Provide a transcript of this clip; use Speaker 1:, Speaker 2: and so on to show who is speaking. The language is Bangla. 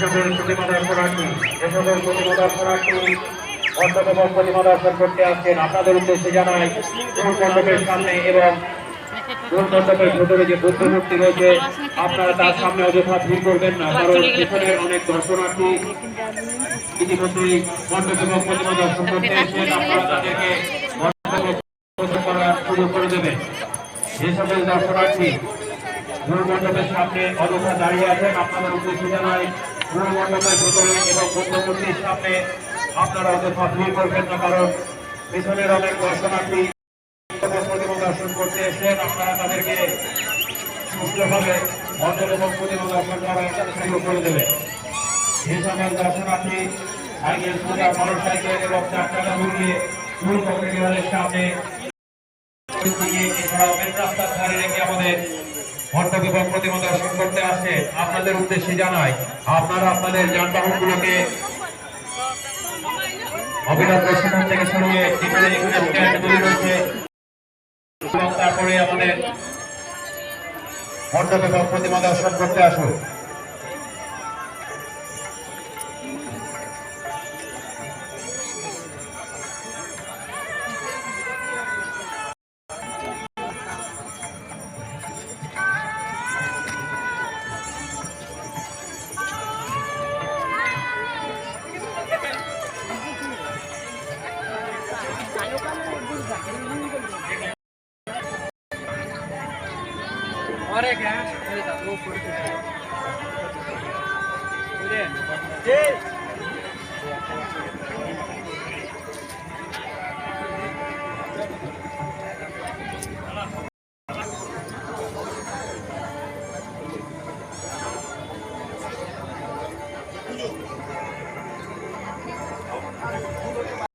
Speaker 1: সকল প্রতিমা দর্শনার্থী অন্যতম প্রতিমা দর্শন করতে আসছেন আপনাদের উদ্দেশ্যে জানাই মূল মণ্ডপের সামনে এবং মূল মণ্ডপের ভেতরে যে বুদ্ধ মূর্তি রয়েছে আপনারা তার সামনে অযথা ভিড় করবেন না, কারণ এখানে অনেক দর্শনার্থী ইতিমধ্যেই মণ্ডপ এবং প্রতিমা দর্শন করতে এসেছেন। আপনারা তাদেরকে মণ্ডপ করার সুযোগ করে দেবেন। যে সকল দর্শনার্থী মূল মণ্ডপের সামনে অযথা দাঁড়িয়ে আছেন আপনাদের উদ্দেশ্যে জানাই মূল মণ্ডপের ভেতরে এবং বুদ্ধ মূর্তির সামনে আপনারা অযথা ভিড় করবেন না, কারণ পিছনের অনেক দর্শনার্থী প্রতিমা দর্শন করতে এসেছেন। আপনারা তাদেরকে সুস্থভাবে মণ্ডপ এবং প্রতিমা দর্শন করার সুযোগ করে দেবেন। যে সকল দর্শনার্থী সাইকেল সোজা মোটর সাইকেল এবং 4 চাকা ঘুরিয়ে মূল কমিটির সামনে এছাড়াও মেন রাস্তার ধারে রেখে আমাদের মণ্ডপ এবং প্রতিমা দর্শন করতে আসে আপনাদের উদ্দেশ্যে জানাই আপনারা আপনাদের যানবাহনগুলোকে অবিলম্ব সেখান থেকে সরিয়ে স্ট্যান্ডগুলি রয়েছে এবং তারপরে আমাদের মণ্ডপ এবং প্রতিমা দর্শন করতে আসুন।
Speaker 2: अरे क्या